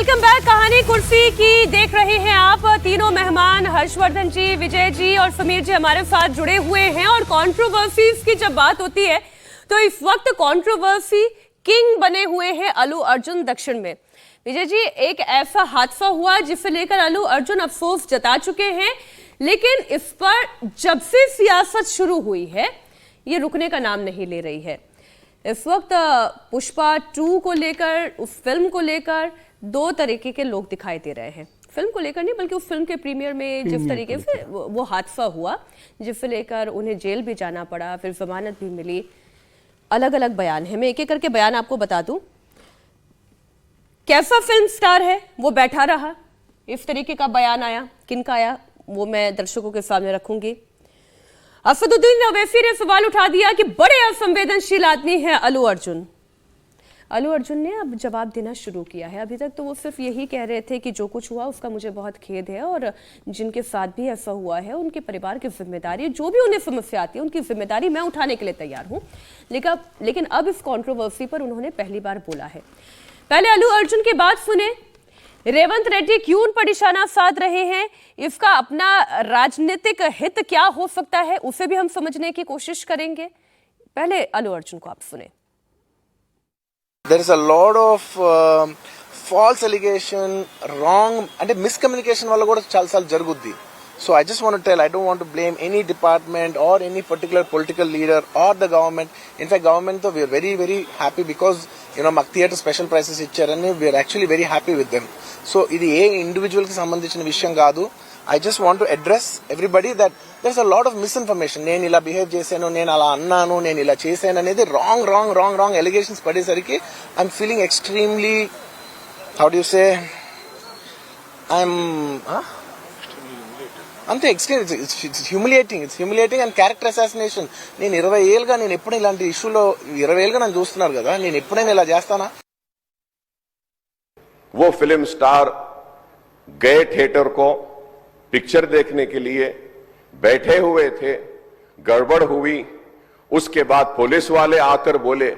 Welcome back. कहानी कुर्सी की देख रहे हैं आप। तीनों मेहमान हर्षवर्धन जी, विजय जी और समीर जी हमारे साथ जुड़े हुए हैं। और कंट्रोवर्सीज की जब बात होती है तो इस वक्त कंट्रोवर्सी किंग बने हुए हैं अल्लू अर्जुन दक्षिण में। विजय जी, एक ऐसा हादसा हुआ जिसे लेकर अल्लू अर्जुन अफसोस जता चुके हैं, लेकिन इस पर जब से सियासत शुरू हुई है ये रुकने का नाम नहीं ले रही है। इस वक्त पुष्पा 2 को लेकर, उस फिल्म को लेकर दो तरीके के लोग दिखाई दे रहे हैं। फिल्म को लेकर नहीं, बल्कि उस फिल्म के प्रीमियर में जिस तरीके से वो हादसा हुआ, जिसे लेकर उन्हें जेल भी जाना पड़ा, फिर जमानत भी मिली। अलग अलग बयान है, मैं एक एक करके बयान आपको बता दूं। कैसा फिल्म स्टार है वो बैठा रहा, इस तरीके का बयान आया। किनका आया वो मैं दर्शकों के सामने रखूंगी। असदुद्दीन ओवैसी ने सवाल उठा दिया कि बड़े असंवेदनशील आदमी है अल्लू अर्जुन। अल्लू अर्जुन ने अब जवाब देना शुरू किया है। अभी तक तो वो सिर्फ यही कह रहे थे कि जो कुछ हुआ उसका मुझे बहुत खेद है और जिनके साथ भी ऐसा हुआ है उनके परिवार की जिम्मेदारी, जो भी उन्हें समस्या आती है उनकी जिम्मेदारी मैं उठाने के लिए तैयार हूं। लेकिन अब इस कंट्रोवर्सी पर उन्होंने पहली बार बोला है। पहले अल्लू अर्जुन की बात सुने। रेवंत रेड्डी क्यों उन पर निशाना साध रहे हैं, इसका अपना राजनीतिक हित क्या हो सकता है, उसे भी हम समझने की कोशिश करेंगे। पहले अल्लू अर्जुन को आप सुने। There is a lot of false allegation, wrong and miscommunication వల్ల కూడా చాలా జరుగుద్ది. So I just want to tell, I don't want to blame any department or any particular political leader or the government. In fact, government though we are very very happy because మాకు theatre special prices ఇచ్చారని we are actually very happy with them. So ఇది ఏ individual కి సంబంధించిన విషయం కాదు. I just want to address everybody that there's a lot of misinformation. నేను ఇలా behave చేశాను, నేను అలా అన్నాను, నేను ఇలా చేశాను అనేది రాంగ్ ఎలిగేషన్స్ పడేసరికి I'm feeling extremely, how do you say, I'm అంతే extreme. It's humiliating and character assassination. నేను 20 ఏళ్ళుగా నేను ఎప్పుడు ఇలాంటి ఇష్యూలో 20 ఏళ్ళుగా నన్ను చూస్తున్నారు కదా, నేను ఎప్పుడైనా ఇలా చేస్తానా? वो फिल्म स्टार गए थिएटर को पिक्चर देखने के लिए, बैठे हुए थे, गड़बड़ हुई, उसके बाद पुलिस वाले आकर बोले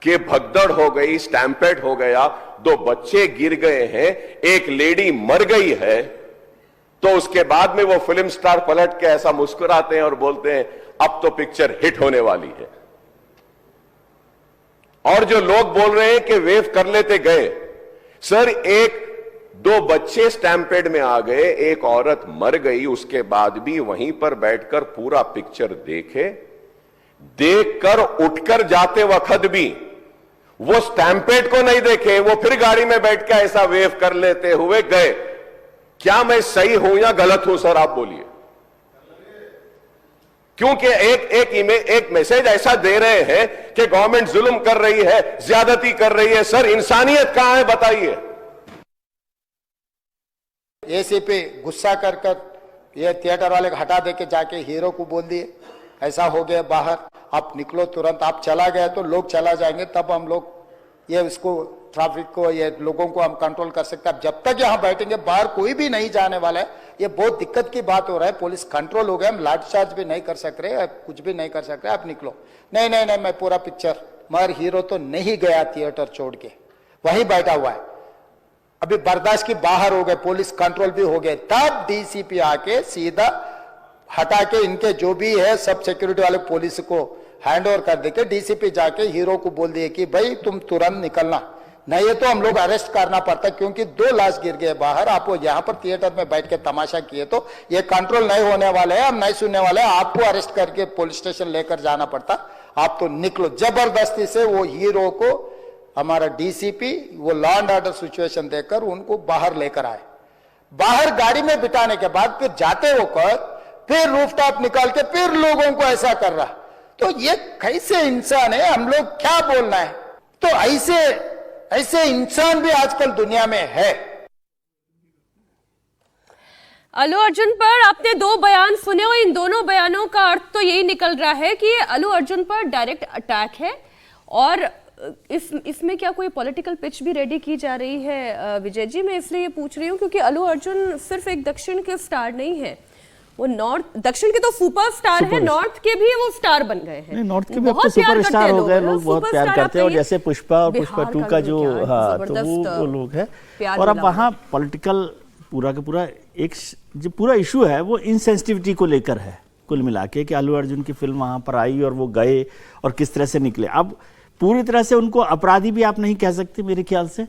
कि भगदड़ हो गई, स्टैम्पेड हो गया, 2 बच्चे गिर गए हैं, एक लेडी मर गई है। तो उसके बाद में वो फिल्म स्टार पलट के ऐसा मुस्कुराते हैं और बोलते हैं अब तो पिक्चर हिट होने वाली है। और जो लोग बोल रहे हैं कि वेव कर लेते गए, सर 1-2 बच्चे स्टैम्पेड में आ गए, एक औरत मर गई, उसके बाद भी वहीं पर बैठकर पूरा पिक्चर देखकर उठकर जाते वक्त भी वो स्टैम्पेड को नहीं देखे, वो फिर गाड़ी में बैठ के ऐसा वेव कर लेते हुए गए। क्या मैं सही हूं या गलत हूं सर, आप बोलिए? क्योंकि एक मैसेज ऐसा दे रहे हैं कि गवर्नमेंट जुल्म कर रही है, ज्यादती कर रही है। सर इंसानियत कहां है बताइए? एसीपी गुस्सा कर ये थिएटर वाले को हटा दे के जाके हीरो को बोल दिए ऐसा हो गया, बाहर आप निकलो तुरंत। आप चला गए तो लोग चला जाएंगे, तब हम लोग ये इसको ट्रैफिक को, ये लोगों को हम कंट्रोल कर सकते हैं। जब तक यहाँ बैठेंगे बाहर कोई भी नहीं जाने वाला है। ये बहुत दिक्कत की बात हो रहा है। पुलिस कंट्रोल हो गया, हम लाठीचार्ज भी नहीं कर सक रहे, कुछ भी नहीं कर सक रहे। आप निकलो। नहीं मैं पूरा पिक्चर, मगर हीरो तो नहीं गया थिएटर छोड़ के, वहीं बैठा हुआ है। अभी बर्दाश्त की बाहर हो गए, पुलिस कंट्रोल भी हो गए, तब डीसीपी आके सीधा हटा के इनके जो भी है सब सिक्योरिटी वाले पुलिस को हैंड ओवर कर देके डीसीपी जाके हीरो को बोल दिए कि भाई तुम तुरंत निकलना, नहीं तो हम लोग अरेस्ट करना पड़ता, क्योंकि 2 लाश गिर गए बाहर। आप यहाँ पर थिएटर में बैठ के तमाशा किए तो ये कंट्रोल नहीं होने वाले हैं, हम नहीं सुनने वाले हैं, आपको अरेस्ट करके पुलिस स्टेशन लेकर जाना पड़ता। आप तो निकलो। जबरदस्ती से वो हीरो को हमारा डीसीपी वो लॉ एंड ऑर्डर सिचुएशन देकर उनको बाहर लेकर आए। बाहर गाड़ी में बिठाने के बाद फिर जाते होकर फिर रूफटॉप निकाल के फिर लोगों को ऐसा कर रहा, तो ये कैसे इंसान है? हम लोग क्या बोलना है? तो ऐसे इंसान भी आजकल दुनिया में है। अल्लू अर्जुन पर आपने 2 बयान सुने और इन दोनों बयानों का अर्थ तो यही निकल रहा है कि अल्लू अर्जुन पर डायरेक्ट अटैक है। और इसमें क्या कोई पॉलिटिकल पिच भी रेडी की जा रही है? विजय जी, मैं इसलिए पूछ रही हूँ क्योंकि अल्लू अर्जुन सिर्फ एक दक्षिण के स्टार नहीं है, वो नॉर्थ दक्षिण के तो सुपरस्टार है, नॉर्थ के भी वो स्टार बन गए हैं। नहीं, नॉर्थ के भी अब तो सुपरस्टार हो गए, लोग बहुत प्यार करते हैं। और जैसे पुष्पा और पुष्पा 2 का जो तो वो लोग है। और अब वहाँ पॉलिटिकल पूरा का पूरा एक जो पूरा इशू है वो इनसेंसिटिविटी को लेकर है कुल मिला के, कि अल्लू अर्जुन की फिल्म वहाँ पर आई और वो गए और किस तरह से निकले। अब पूरी तरह से उनको अपराधी भी आप नहीं कह सकते मेरे ख्याल से,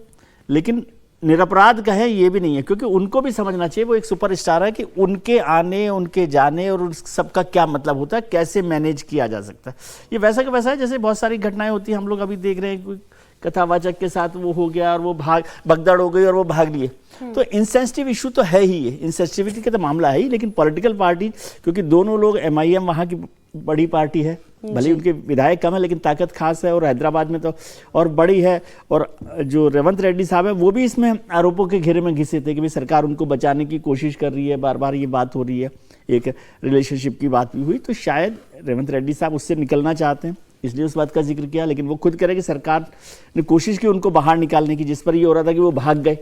लेकिन निरपराध कहें ये भी नहीं है, क्योंकि उनको भी समझना चाहिए वो एक सुपरस्टार है कि उनके आने उनके जाने और उस सबका क्या मतलब होता है, कैसे मैनेज किया जा सकता है। ये वैसा का वैसा है जैसे बहुत सारी घटनाएं होती हैं, हम लोग अभी देख रहे हैं कोई कथावाचक के साथ वो हो गया और वो भगदड़ हो गई और वो भाग लिए। तो इंसेंसिटिव इशू तो है ही, इंसेंसिटिविटी का तो मामला है ही। लेकिन पॉलिटिकल पार्टी, क्योंकि दोनों लोग MIM वहाँ की बड़ी पार्टी है, भले उनके विधायक कम है लेकिन ताकत खास है, और हैदराबाद में तो और बड़ी है। और जो रेवंत रेड्डी साहब है वो भी इसमें आरोपों के घेरे में घिसे थे कि भाई सरकार उनको बचाने की कोशिश कर रही है, बार बार ये बात हो रही है, एक रिलेशनशिप की बात भी हुई। तो शायद रेवंत रेड्डी साहब उससे निकलना चाहते हैं, इसलिए उस बात का जिक्र किया। लेकिन वो खुद कह रहे कि सरकार ने कोशिश की उनको बाहर निकालने की, जिस पर ये हो रहा था कि वो भाग गए।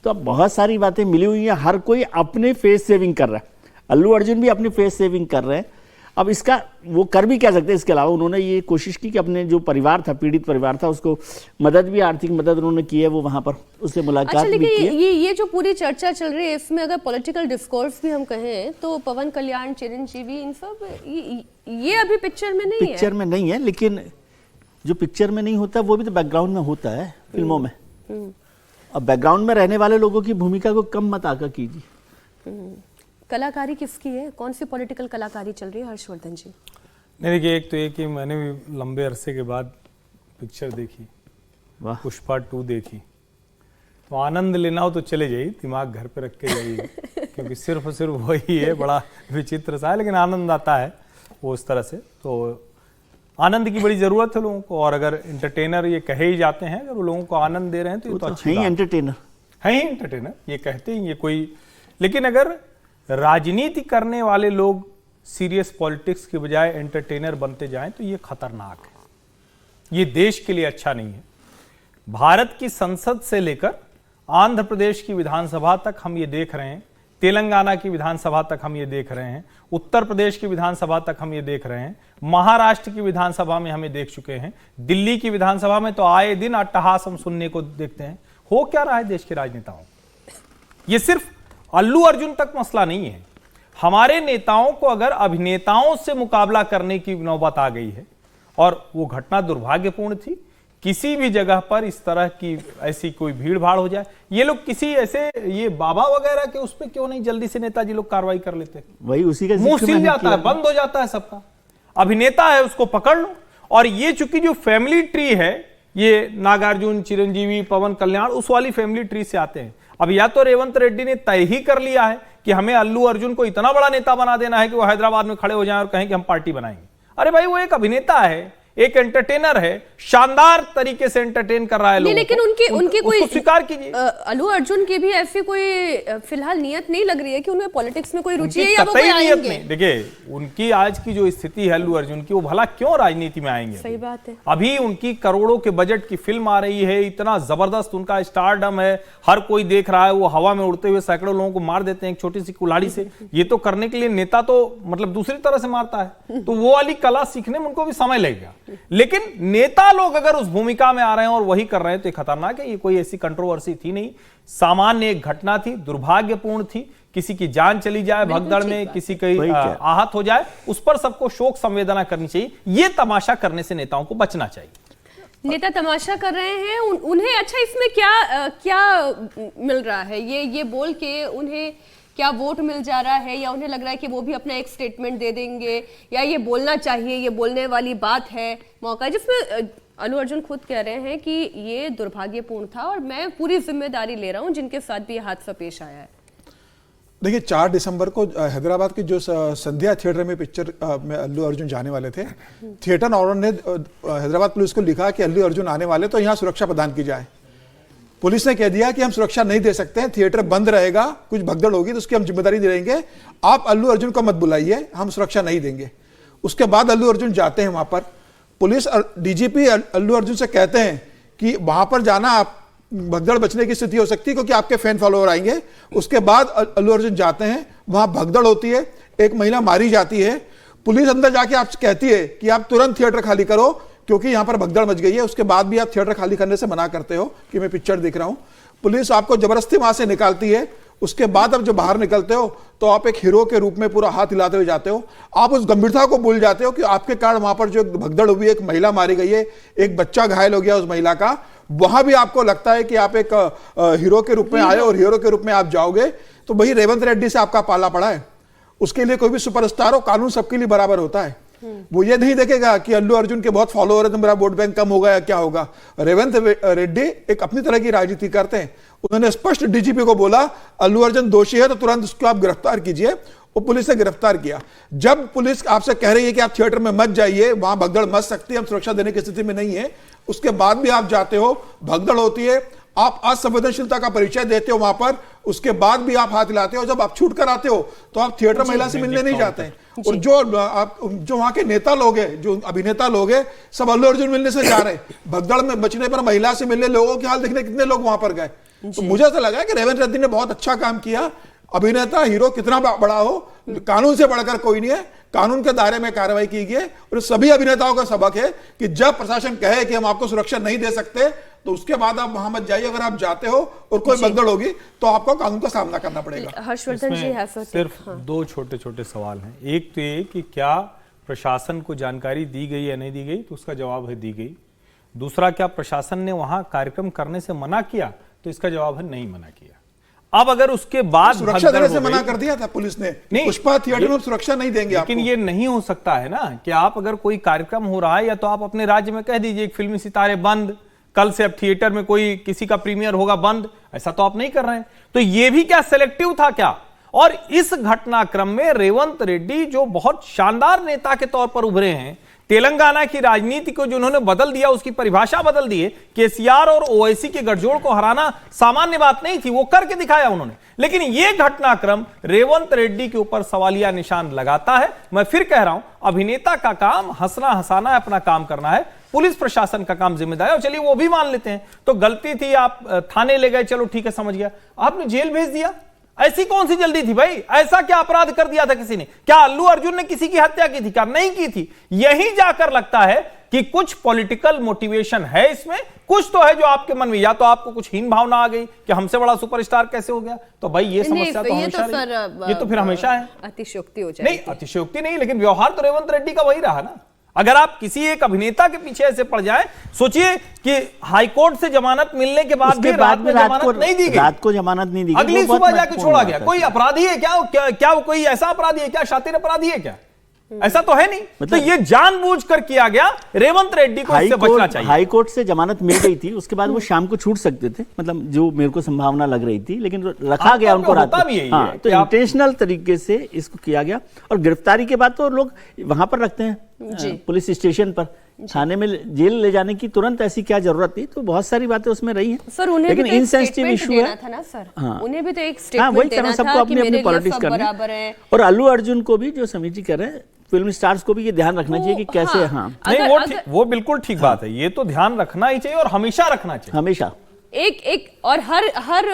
तो अब बहुत सारी बातें मिली हुई हैं, हर कोई अपने फेस सेविंग कर रहा है। अल्लू अर्जुन भी अपनी फेस सेविंग कर रहे हैं। अब इसका वो कर भी क्या सकते हैं, इसके अलावा उन्होंने ये कोशिश की कि अपने जो परिवार था, पीड़ित परिवार था, उसको मदद भी, आर्थिक मदद उन्होंने की है, वो वहां पर उससे मुलाकात भी की है। ये जो पूरी चर्चा चल रही है इसमें अगर पॉलिटिकल डिस्कोर्स भी हम कहें तो पवन कल्याण, चिरंजीवी, इन सब ये अभी पिक्चर में नहीं है। पिक्चर में नहीं है, लेकिन जो पिक्चर में नहीं होता वो भी तो बैकग्राउंड में होता है फिल्मों में। अब बैकग्राउंड में रहने वाले लोगों की भूमिका को कम मत आका कीजिए। कलाकारी किसकी है, कौन सी पॉलिटिकल कलाकारी चल रही है हर्षवर्धन जी? नहीं देखिए, एक तो ये कि मैंने भी लंबे अरसे के बाद पिक्चर देखी, पुष्पा 2 देखी। तो आनंद लेना हो तो चले जाइए, दिमाग घर पे रख के जाइए क्योंकि सिर्फ वही है, बड़ा विचित्र सा है लेकिन आनंद आता है वो उस तरह से। तो आनंद की बड़ी जरूरत है लोगों को, और अगर एंटरटेनर ये कहे ही जाते हैं, अगर वो लोगों को आनंद दे रहे हैं तो ये तो अच्छी बात है। एंटरटेनर है ही एंटरटेनर, ये कहते हैं ये कोई। लेकिन अगर राजनीति करने वाले लोग सीरियस पॉलिटिक्स के बजाय एंटरटेनर बनते जाएं तो ये खतरनाक है, ये देश के लिए अच्छा नहीं है। भारत की संसद से लेकर आंध्र प्रदेश की विधानसभा तक हम ये देख रहे हैं, तेलंगाना की विधानसभा तक हम ये देख रहे हैं, उत्तर प्रदेश की विधानसभा तक हम ये देख रहे हैं, महाराष्ट्र की विधानसभा में हमें देख चुके हैं, दिल्ली की विधानसभा में तो आए दिन अट्टहास हम सुनने को देखते हैं। हो क्या रहा है देश के राजनेताओं? ये सिर्फ अल्लू अर्जुन तक मसला नहीं है, हमारे नेताओं को अगर अभिनेताओं से मुकाबला करने की नौबत आ गई है, और वो घटना दुर्भाग्यपूर्ण थी। किसी भी जगह पर इस तरह की ऐसी कोई भीड़ भाड़ हो जाए, ये लोग किसी ऐसे ये बाबा वगैरह के उस पर क्यों नहीं जल्दी से नेताजी लोग कार्रवाई कर लेते? वही उसी का मुंह सिल जाता है, बंद हो जाता है सबका। अभिनेता है उसको पकड़ लो। और ये चूंकि जो फैमिली ट्री है, ये नागार्जुन, चिरंजीवी, पवन कल्याण, उस वाली फैमिली ट्री से आते हैं। अब या तो रेवंत रेड्डी ने तय ही कर लिया है कि हमें अल्लू अर्जुन को इतना बड़ा नेता बना देना है कि वो हैदराबाद में खड़े हो जाएं और कहें कि हम पार्टी बनाएंगे। अरे भाई, वो एक अभिनेता है, एक एंटरटेनर है, शानदार तरीके से एंटरटेन कर रहा है लोगों को। लेकिन उनकी कोई स्वीकार कीजिए। अल्लू अर्जुन की भी ऐसी कोई फिलहाल नियत नहीं लग रही है कि उन्हें पॉलिटिक्स में कोई रुचि है या वो कोई आएंगे। देखिए, उनकी आज की जो स्थिति है अल्लू अर्जुन की, वो भला क्यों राजनीति में आएंगे? सही बात है। अभी उनकी करोड़ों के बजट की फिल्म आ रही है, इतना जबरदस्त उनका स्टारडम है, हर कोई देख रहा है, वो हवा में उड़ते हुए सैकड़ों लोगों को मार देते हैं एक छोटी सी कुल्हाड़ी से। ये तो करने के लिए नेता तो मतलब दूसरी तरह से मारता है, तो वो वाली कला सीखने में उनको भी समय लगेगा। लेकिन नेता लोग अगर उस भूमिका में आ रहे हैं और वही कर रहे हैं तो ये खतरनाक है। ये कोई ऐसी कंट्रोवर्सी थी नहीं, सामान्य एक घटना थी, दुर्भाग्यपूर्ण थी। किसी की जान चली जाए भगदड़ में, किसी की आहत हो जाए, उस पर सबको शोक संवेदना करनी चाहिए। ये तमाशा करने से नेताओं को बचना चाहिए। नेता तमाशा कर रहे हैं, उन्हें अच्छा इसमें क्या मिल रहा है? ये बोल के उन्हें क्या वोट मिल जा रहा है, या उन्हें लग रहा है कि वो भी अपना एक स्टेटमेंट दे देंगे, या ये बोलना चाहिए, ये बोलने वाली बात है, मौका, जिसमें अल्लू अर्जुन खुद कह रहे हैं कि ये दुर्भाग्यपूर्ण था और मैं पूरी जिम्मेदारी ले रहा हूं जिनके साथ भी ये हादसा पेश आया है। देखिए, 4 दिसंबर को हैदराबाद के जो संध्या थिएटर में पिक्चर में अल्लू अर्जुन जाने वाले थे, थिएटर ऑनर ने हैदराबाद पुलिस को लिखा कि अल्लू अर्जुन आने वाले तो यहाँ सुरक्षा प्रदान की जाए। पुलिस ने कह दिया कि हम सुरक्षा नहीं दे सकते हैं, थिएटर बंद रहेगा, कुछ भगदड़ होगी तो उसकी हम जिम्मेदारी नहीं लेंगे, आप अल्लू अर्जुन को मत बुलाइए, हम सुरक्षा नहीं देंगे। उसके बाद अल्लू अर्जुन जाते हैं वहां पर, पुलिस डीजीपी अल्लू अर्जुन से कहते हैं कि वहां पर जाना आप भगदड़ बचने की स्थिति हो सकती है क्योंकि आपके फैन फॉलोअर आएंगे। उसके बाद अल्लू अर्जुन जाते हैं, वहां भगदड़ होती है, एक महिला मारी जाती है, पुलिस अंदर जाके आपसे कहती है कि आप तुरंत थिएटर खाली करो क्योंकि यहां पर भगदड़ मच गई है, उसके बाद भी आप थिएटर खाली करने से मना करते हो कि मैं पिक्चर देख रहा हूं। पुलिस आपको जबरदस्ती वहां से निकालती है, उसके बाद अब जब बाहर निकलते हो तो आप एक हीरो के रूप में पूरा हाथ हिलाते हुए जाते हो। आप उस गंभीरता को भूल जाते हो कि आपके कारण वहां पर जो भगदड़ हुई, एक महिला मारी गई है, एक बच्चा घायल हो गया उस महिला का, वहां भी आपको लगता है कि आप एक हीरो के रूप में आए और हीरो के रूप में आप जाओगे। तो वही रेवंत रेड्डी से आपका पाला पड़ा है। उसके लिए कोई भी सुपरस्टार हो, कानून सबके लिए बराबर होता है। वो ये नहीं देखेगा कि अल्लू अर्जुन के बहुत फॉलोअर है तो मेरा वोट बैंक कम होगा या क्या होगा। रेवंत रेड्डी एक अपनी तरह की राजनीति करते हैं। उन्होंने स्पष्ट डीजीपी को बोला अल्लू अर्जुन दोषी है तो तुरंत उसको आप गिरफ्तार कीजिए। वो पुलिस ने गिरफ्तार किया। जब पुलिस आपसे कह रही है कि आप थिएटर में मत जाइए, वहां भगदड़ मच सकती है, हम सुरक्षा देने की स्थिति में नहीं है, उसके बाद भी आप जाते हो, भगदड़ होती है, आप असंवेदनशीलता का परिचय देते हो वहां पर, उसके बाद भी आप हाथ हिलाते हो। जब आप छूट कर आते हो तो आप थिएटर महिला से मिलने नहीं जाते हैं। और जो वहां के नेता लोग हैं, जो अभिनेता लोग हैं, सब अल्लू अर्जुन मिलने से जा रहे हैं। भगदड़ में बचने पर महिला से मिलने, लोगों के हाल देखने कितने लोग वहां पर गए। तो मुझे ऐसा लगा कि रेवंत रेड्डी ने बहुत अच्छा काम किया। अभिनेता हीरो कितना बड़ा हो, कानून से बढ़कर कोई नहीं है, कानून के दायरे में कार्रवाई की गई। और सभी अभिनेताओं का सबक है कि जब प्रशासन कहे कि हम आपको सुरक्षा नहीं दे सकते तो उसके बाद आप वहां मत जाइए। अगर आप जाते हो और कोई भगदड़ होगी तो आपको कानून का सामना करना पड़ेगा। हर्षवर्धन जी, सिर्फ दो छोटे छोटे सवाल हैं। एक तो ये कि क्या प्रशासन को जानकारी दी गई या नहीं दी गई, तो उसका जवाब है दी गई। दूसरा, क्या प्रशासन ने वहां कार्यक्रम करने से मना किया, तो इसका जवाब है नहीं मना किया। अब अगर उसके बाद सुरक्षा देने से मना कर दिया था पुलिस ने, नहीं पुष्पा थिएटर में सुरक्षा नहीं देंगे। लेकिन ये नहीं हो सकता है ना कि आप अगर कोई कार्यक्रम हो रहा है, या तो आप अपने राज्य में कह दीजिए फिल्मी सितारे बंद, कल से अब थिएटर में कोई किसी का प्रीमियर होगा बंद, ऐसा तो आप नहीं कर रहे हैं। तो ये भी क्या सिलेक्टिव था क्या? और इस घटनाक्रम में रेवंत रेड्डी जो बहुत शानदार नेता के तौर पर उभरे हैं, तेलंगाना की राजनीति को जो उन्होंने बदल दिया, उसकी परिभाषा बदल दी है। केसीआर और ओवैसी के गठजोड़ को हराना सामान्य बात नहीं थी, वो करके दिखाया उन्होंने। लेकिन यह घटनाक्रम रेवंत रेड्डी के ऊपर सवालिया निशान लगाता है। मैं फिर कह रहा हूं, अभिनेता का काम हंसना हंसाना है, अपना काम करना है। पुलिस प्रशासन का काम जिम्मेदार है, और चलिए वो भी मान लेते हैं। तो गलती थी, आप थाने ले गए, चलो ठीक है, समझ गया। आपने जेल भेज दिया, ऐसी कौन सी जल्दी थी भाई? ऐसा क्या अपराध कर दिया था किसी ने? क्या अल्लू अर्जुन ने किसी की हत्या की थी? क्या नहीं की थी? यही जाकर लगता है कि कुछ पॉलिटिकल मोटिवेशन है इसमें, कुछ तो है जो आपके मन में, या तो आपको कुछ हीन भावना आ गई कि हमसे बड़ा सुपरस्टार कैसे हो गया। तो भाई ये समस्या तो हमेशा रही, ये तो फिर हमेशा है। अतिशयोक्ति हो जाएगी। नहीं, अतिशयोक्ति नहीं, लेकिन व्यवहार तो रेवंत रेड्डी का वही रहा ना। अगर आप किसी एक अभिनेता के पीछे ऐसे पड़ जाए, सोचिए कि हाईकोर्ट से जमानत मिलने के बाद भी रात में जमानत नहीं दी गई, रात को जमानत नहीं दी गई, अगली सुबह जाके छोड़ा गया। कोई अपराधी है क्या वो कोई ऐसा अपराधी है क्या, शातिर अपराधी है क्या? ऐसा तो है नहीं। मतलब तो ये जानबूझकर किया गया। रेवंत रेड्डी को इससे बचना चाहिए। हाई कोर्ट से जमानत मिल गई थी, उसके बाद वो शाम को छूट सकते थे, मतलब जो मेरे को संभावना लग रही थी, लेकिन रखा गया उनको रात को। हाँ, तो इंटेंशनल तरीके से इसको किया गया। और गिरफ्तारी के बाद तो लोग वहां पर रखते हैं पुलिस स्टेशन पर, थाने में जेल ले जाने की तुरंत ऐसी क्या जरूरत थी? तो बहुत सारी बातें उसमें रही हैं सर। उन्हें लेकिन भी इनसेंसिटिव इशू है था ना सर। हाँ, उन्हें भी तो एक स्टेटमेंट देना था कि मेरे लिए सब बराबर है। और अल्लू अर्जुन को भी, जो समिति कर रहे हैं, फिल्म स्टार्स को भी ये ध्यान रखना चाहिए कि कैसे। हाँ, नहीं, वो बिल्कुल ठीक बात है, ये तो ध्यान रखना ही चाहिए और हमेशा रखना चाहिए, हमेशा। एक और हर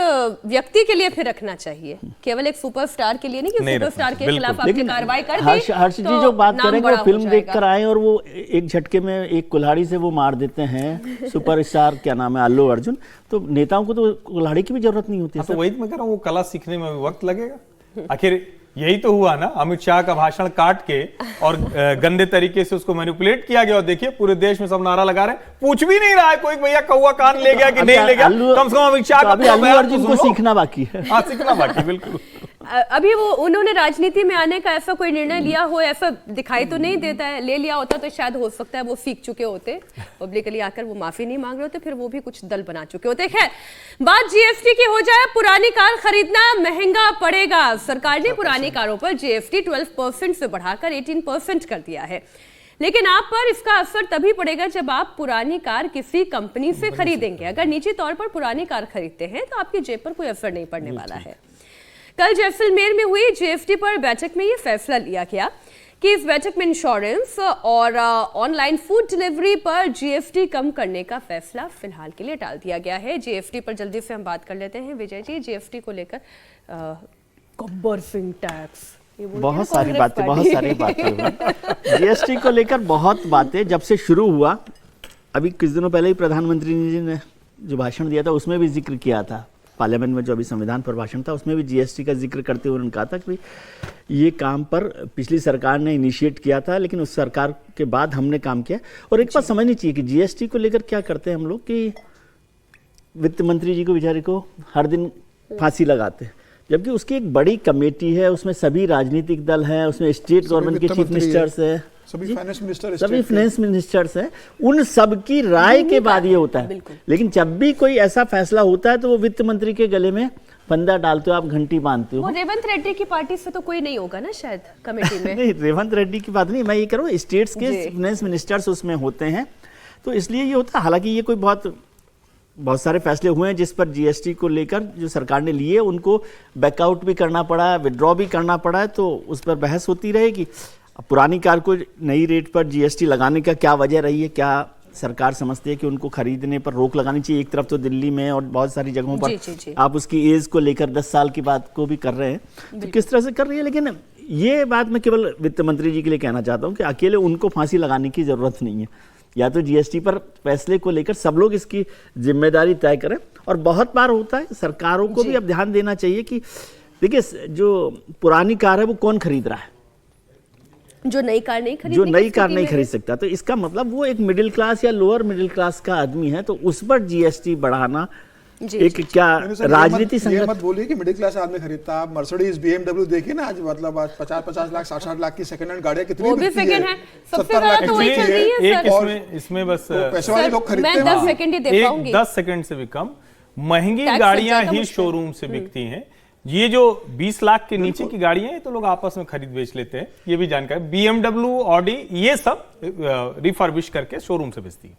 व्यक्ति के लिए फिर रखना चाहिए, केवल एक सुपरस्टार के लिए नहीं कि सुपरस्टार के खिलाफ आपकी कार्रवाई कर दी। हर्ष जी जो बात करेंगे, वो फिल्म देखकर आए और वो एक झटके में एक कुल्हाड़ी से वो मार देते हैं सुपरस्टार, क्या नाम है, अल्लू अर्जुन। तो नेताओं को तो कुल्हाड़ी की भी जरूरत नहीं होती है। तो वही मैं कह रहा हूँ, वो कला सीखने में वक्त लगेगा। आखिर यही तो हुआ ना, अमित शाह का भाषण काट के और गंदे तरीके से उसको मैनिपुलेट किया गया। और देखिए पूरे देश में सब नारा लगा रहे हैं, पूछ भी नहीं रहा है कोई भैया कौवा कान ले गया कि नहीं ले गया। कम से कम अमित शाह का अल्लू अर्जुन को सीखना बाकी है। हाँ, सीखना बाकी, बिल्कुल। अभी वो उन्होंने राजनीति में आने का ऐसा कोई निर्णय लिया हो, ऐसा दिखाई तो नहीं देता है। ले लिया होता तो शायद हो सकता है वो सीख चुके होते, पब्लिकली आकर वो माफी नहीं मांग रहे होते, फिर वो भी कुछ दल बना चुके होते। खैर, बात जीएसटी की हो जाए। पुरानी कार खरीदना महंगा पड़ेगा। सरकार ने पुरानी कारों पर जीएसटी 12% से बढ़ाकर 18% कर दिया है। लेकिन आप पर इसका असर तभी पड़ेगा जब आप पुरानी कार किसी कंपनी से खरीदेंगे। अगर निजी तौर पर पुरानी कार खरीदते हैं तो आपकी जेब पर कोई असर नहीं पड़ने वाला है। कल जैसलमेर में हुई जीएसटी पर बैठक में यह फैसला लिया गया कि इस बैठक में इंश्योरेंस और ऑनलाइन फूड डिलीवरी पर जीएसटी कम करने का फैसला फिलहाल के लिए टाल दिया गया है। जीएसटी पर जल्दी से हम बात कर लेते हैं विजय जी। जीएसटी को लेकर गब्बर सिंह टैक्स बहुत सारी बातें हुई। जीएसटी को लेकर बहुत बातें जब से शुरू हुआ, अभी कुछ दिनों पहले ही प्रधानमंत्री जी ने जो भाषण दिया था उसमें भी जिक्र किया था, पार्लियामेंट में जो अभी संविधान पर भाषण था उसमें भी जीएसटी का जिक्र करते हुए उन्होंने कहा था कि ये काम पर पिछली सरकार ने इनिशिएट किया था, लेकिन उस सरकार के बाद हमने काम किया। और एक बात समझनी चाहिए कि जीएसटी को लेकर क्या करते हैं हम लोग कि वित्त मंत्री जी को बेचारे को हर दिन फांसी लगाते हैं, जबकि उसकी एक बड़ी कमेटी है, उसमें सभी राजनीतिक दल हैं, उसमें स्टेट गवर्नमेंट के चीफ मिनिस्टर्स हैं, सभी फाइनेंस मिनिस्टर्स हैं, उन सब की राय के बाद ये होता है। लेकिन जब भी कोई ऐसा फैसला होता है तो वो वित्त मंत्री के गले में फंदा डालते हो, आप घंटी बांधते हो। वो रेवंत रेड्डी की पार्टी से तो कोई नहीं होगा ना शायद कमेटी में। नहीं, रेवंत रेड्डी की बात नहीं, मैं ये कह रहा हूँ स्टेट्स के फाइनेंस मिनिस्टर्स उसमें होते हैं, तो इसलिए ये होता है। हालांकि ये कोई बहुत सारे फैसले हुए हैं जिस पर जीएसटी को लेकर जो सरकार ने लिए उनको बैकआउट भी करना पड़ा, विड्रॉ भी करना पड़ा है, तो उस पर बहस होती रहेगी। पुरानी कार को नई रेट पर जीएसटी लगाने का क्या वजह रही है, क्या सरकार समझती है कि उनको खरीदने पर रोक लगानी चाहिए? एक तरफ तो दिल्ली में और बहुत सारी जगहों पर जी। आप उसकी एज को लेकर 10 साल की बात को भी कर रहे हैं, तो किस तरह से कर रही है। लेकिन ये बात मैं केवल वित्त मंत्री जी के लिए कहना चाहता हूँ कि अकेले उनको फांसी लगाने की जरूरत नहीं है, या तो जीएसटी पर फैसले को लेकर सब लोग इसकी जिम्मेदारी तय करें। और बहुत बार होता है सरकारों को भी अब ध्यान देना चाहिए कि देखिए जो पुरानी कार है वो कौन खरीद रहा है, जो नई कार नहीं खरीद सकता, तो इसका मतलब वो एक मिडिल क्लास या लोअर मिडिल क्लास का आदमी है, तो उस पर जीएसटी बढ़ाना एक क्या राजनीति संगत मत बोलिए कि मिडिल क्लास आदमी खरीदता। आप मर्सिडीज बीएमडब्ल्यू देखिए ना, आज मतलब आज 50-50 लाख 60-60 लाख की सेकंड हैंड गाड़ियां कितनी बिकती है, 70 लाख तो वही चल रही है सर। इसमें बस पैसे वाले लोग खरीदते हैं। मैं 10 सेकंड ही दे पाऊंगी, 10 सेकंड से भी कम महंगी गाड़ियां ही शोरूम से बिकती हैं। ये जो 20 लाख के नीचे की गाड़ियां हैं तो लोग आपस में खरीद बेच लेते हैं, ये भी जानकारी। बीएमडब्ल्यू, ऑडी, ये सब रिफर्बिश करके शोरूम से बेचती है।